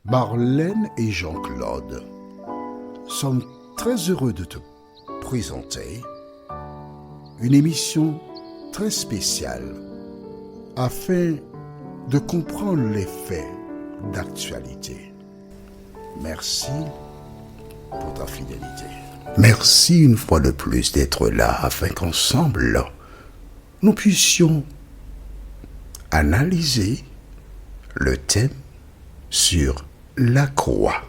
Marlène et Jean-Claude sommes très heureux de te présenter une émission très spéciale afin de comprendre les faits d'actualité. Merci pour ta fidélité. Merci une fois de plus d'être là afin qu'ensemble, nous puissions analyser le thème sur la croix.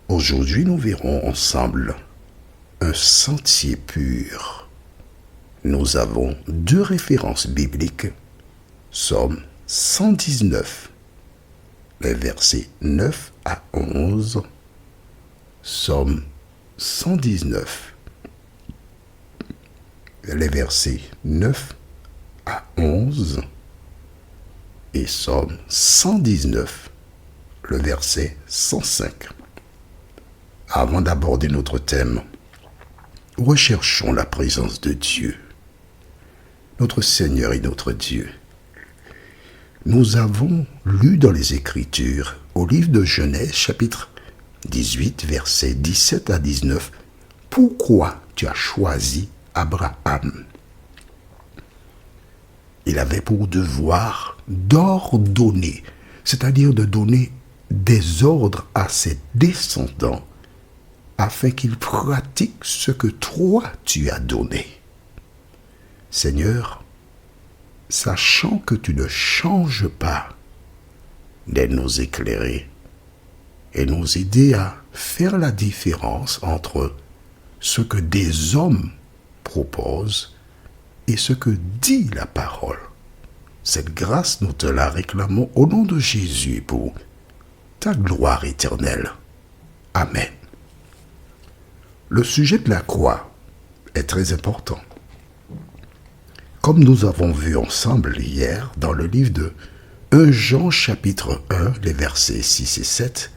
Aujourd'hui, nous verrons ensemble un sentier pur. Nous avons deux références bibliques, Psaume 119, les versets 9 à 11, Psaume 119, les versets 9 à 11, et Psaume 119, le verset 105. Avant d'aborder notre thème, recherchons la présence de Dieu, notre Seigneur et notre Dieu. Nous avons lu dans les Écritures, au livre de Genèse, chapitre 18, versets 17 à 19, « Pourquoi tu as choisi Abraham ?» Il avait pour devoir d'ordonner, c'est-à-dire de donner des ordres à ses descendants afin qu'ils pratiquent ce que toi tu as donné. Seigneur, sachant que tu ne changes pas, de nous éclairer et nous aider à faire la différence entre ce que des hommes proposent et ce que dit la parole. Cette grâce, nous te la réclamons au nom de Jésus pour ta gloire éternelle. Amen. Le sujet de la croix est très important. Comme nous avons vu ensemble hier dans le livre de 1 Jean chapitre 1, les versets 6 et 7,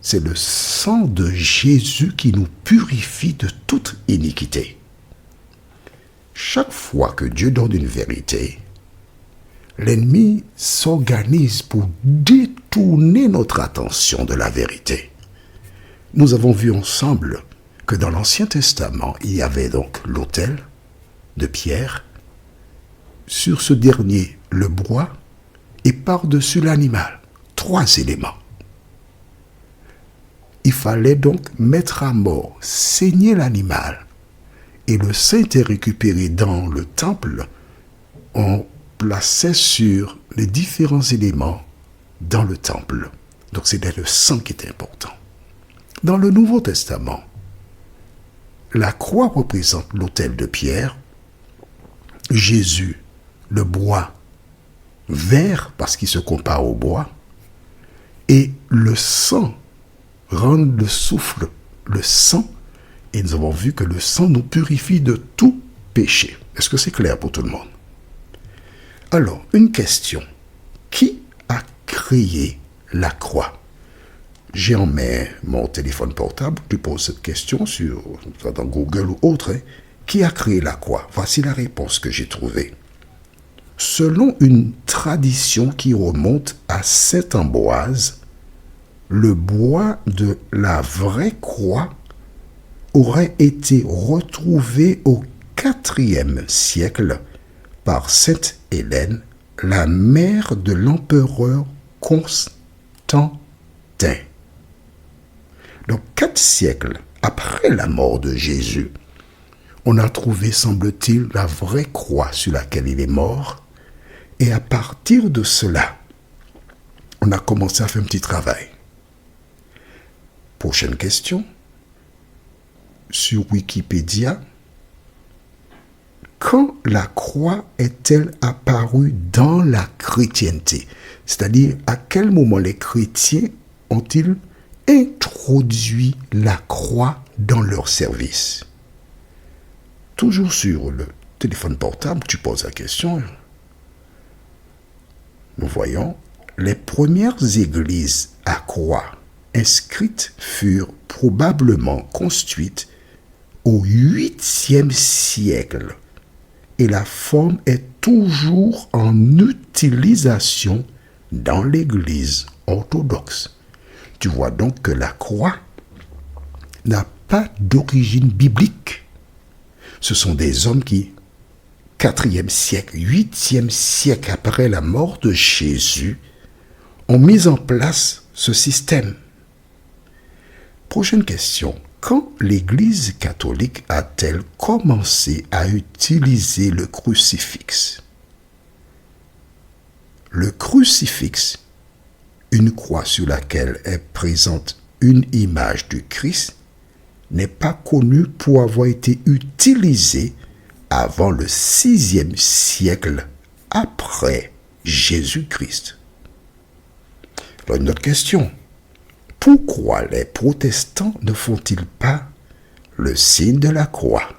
c'est le sang de Jésus qui nous purifie de toute iniquité. Chaque fois que Dieu donne une vérité, l'ennemi s'organise pour détourner notre attention de la vérité. Nous avons vu ensemble que dans l'Ancien Testament, il y avait donc l'autel de pierre, sur ce dernier le bois et par-dessus l'animal. 3 éléments. Il fallait donc mettre à mort, saigner l'animal, et le sang était récupéré dans le temple. On plaçait sur les différents éléments dans le temple. Donc c'était le sang qui était important. Dans le Nouveau Testament, la croix représente l'autel de pierre, Jésus, le bois vert parce qu'il se compare au bois, et le sang rend le souffle, le sang. Et nous avons vu que le sang nous purifie de tout péché. Est-ce que c'est clair pour tout le monde? Alors, une question. Qui a créé la croix? J'ai en main mon téléphone portable. Tu poses cette question dans Google ou autre. Qui a créé la croix? Voici la réponse que j'ai trouvée. Selon une tradition qui remonte à Saint Ambroise, le bois de la vraie croix aurait été retrouvé au IVe siècle par Sainte Hélène, la mère de l'empereur Constantin. Donc 4 siècles après la mort de Jésus, on a trouvé, semble-t-il, la vraie croix sur laquelle il est mort, et à partir de cela, on a commencé à faire un petit travail. Prochaine question. Sur Wikipédia, quand la croix est-elle apparue dans la chrétienté? C'est-à-dire, à quel moment les chrétiens ont-ils introduit la croix dans leur service? Toujours sur le téléphone portable, tu poses la question. Nous voyons, les premières églises à croix inscrites furent probablement construites au 8e siècle et la forme est toujours en utilisation dans l'Église orthodoxe. Tu vois donc que la croix n'a pas d'origine biblique. Ce sont des hommes qui, 4e siècle, 8e siècle après la mort de Jésus, ont mis en place ce système. Prochaine question. Quand l'Église catholique a-t-elle commencé à utiliser le crucifix? Le crucifix, une croix sur laquelle est présente une image du Christ, n'est pas connu pour avoir été utilisé avant le 6e siècle après Jésus-Christ. Alors une autre question. Pourquoi les protestants ne font-ils pas le signe de la croix?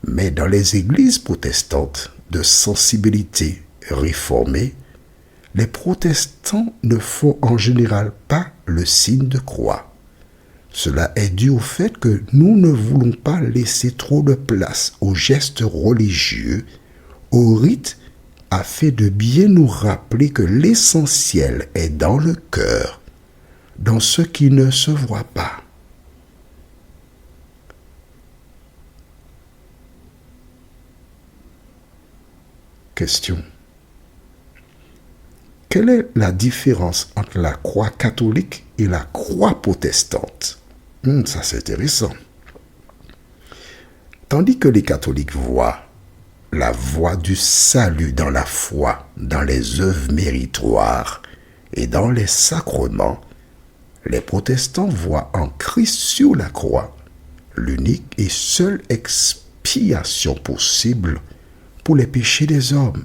Mais dans les églises protestantes de sensibilité réformée, les protestants ne font en général pas le signe de croix. Cela est dû au fait que nous ne voulons pas laisser trop de place aux gestes religieux, aux rites, afin de bien nous rappeler que l'essentiel est dans le cœur, dans ce qui ne se voit pas. Question. Quelle est la différence entre la croix catholique et la croix protestante? Ça c'est intéressant. Tandis que les catholiques voient la voie du salut dans la foi, dans les œuvres méritoires et dans les sacrements, les protestants voient en Christ sur la croix l'unique et seule expiation possible pour les péchés des hommes.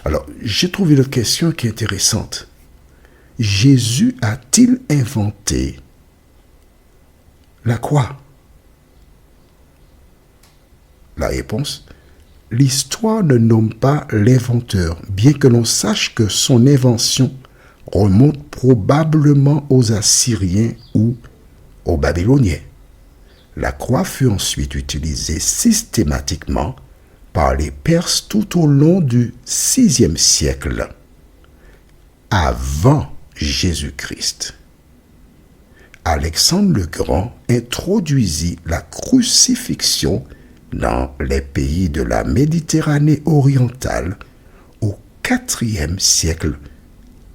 Alors, j'ai trouvé une question qui est intéressante. Jésus a-t-il inventé la croix? La réponse: l'histoire ne nomme pas l'inventeur, bien que l'on sache que son invention remonte probablement aux Assyriens ou aux Babyloniens. La croix fut ensuite utilisée systématiquement par les Perses tout au long du VIe siècle, avant Jésus-Christ. Alexandre le Grand introduisit la crucifixion dans les pays de la Méditerranée orientale au IVe siècle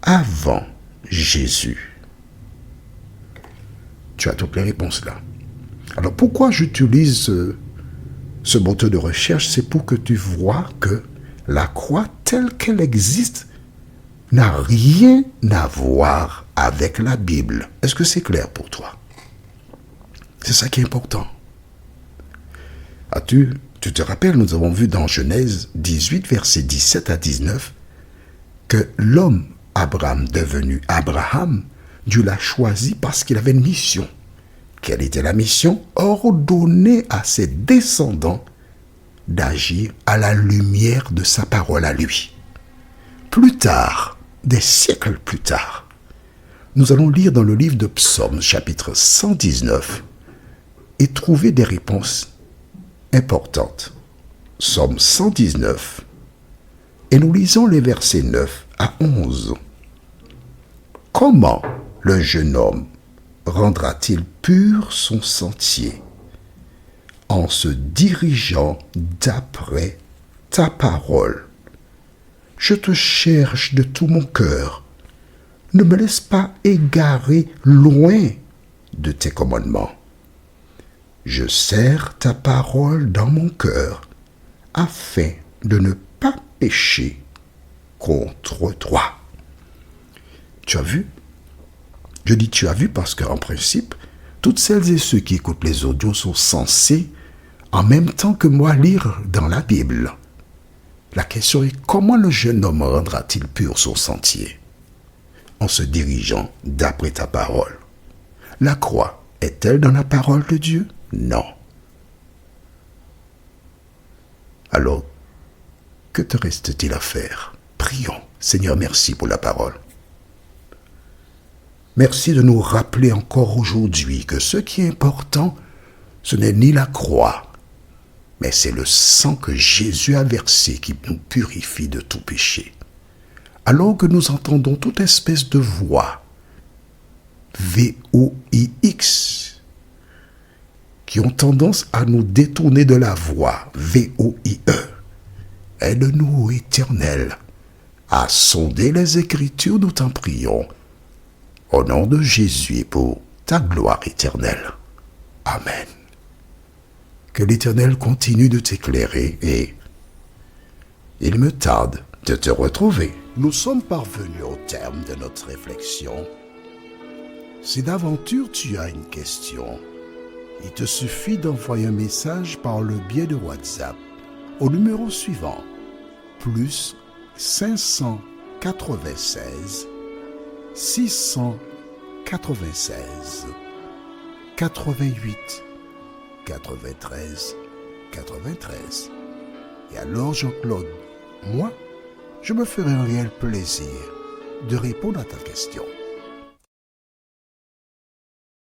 avant Jésus. Tu as toutes les réponses là. Alors pourquoi j'utilise ce moteur de recherche? C'est pour que tu vois que la croix telle qu'elle existe n'a rien à voir avec la Bible. Est-ce que c'est clair pour toi? C'est ça qui est important. Tu te rappelles, nous avons vu dans Genèse 18, versets 17 à 19, que l'homme Abraham, devenu Abraham, Dieu l'a choisi parce qu'il avait une mission. Quelle était la mission? Ordonner à ses descendants d'agir à la lumière de sa parole à lui. Plus tard, des siècles plus tard, nous allons lire dans le livre de Psaumes, chapitre 119, et trouver des réponses importantes. Psaume 119, et nous lisons les versets 9 à 11. Comment le jeune homme rendra-t-il pur son sentier en se dirigeant d'après ta parole? Je te cherche de tout mon cœur. Ne me laisse pas égarer loin de tes commandements. Je serre ta parole dans mon cœur afin de ne pas pécher contre toi. Tu as vu? Je dis tu as vu parce qu'en principe, toutes celles et ceux qui écoutent les audios sont censés, en même temps que moi, lire dans la Bible. La question est comment le jeune homme rendra-t-il pur son sentier? En se dirigeant d'après ta parole. La croix est-elle dans la parole de Dieu? Non. Alors, que te reste-t-il à faire? Prions. Seigneur, merci pour la parole. Merci de nous rappeler encore aujourd'hui que ce qui est important, ce n'est ni la croix, mais c'est le sang que Jésus a versé qui nous purifie de tout péché. alors que nous entendons toute espèce de voix, VOIX, qui ont tendance à nous détourner de la voie, VOIE. Aide-nous, Éternel, à sonder les Écritures, nous t'en prions, au nom de Jésus et pour ta gloire éternelle. Amen. Que l'Éternel continue de t'éclairer et il me tarde de te retrouver. Nous sommes parvenus au terme de notre réflexion. Si d'aventure tu as une question, il te suffit d'envoyer un message par le biais de WhatsApp au numéro suivant, plus 596 696 88 93 93. Et alors Jean-Claude, moi, je me ferai un réel plaisir de répondre à ta question.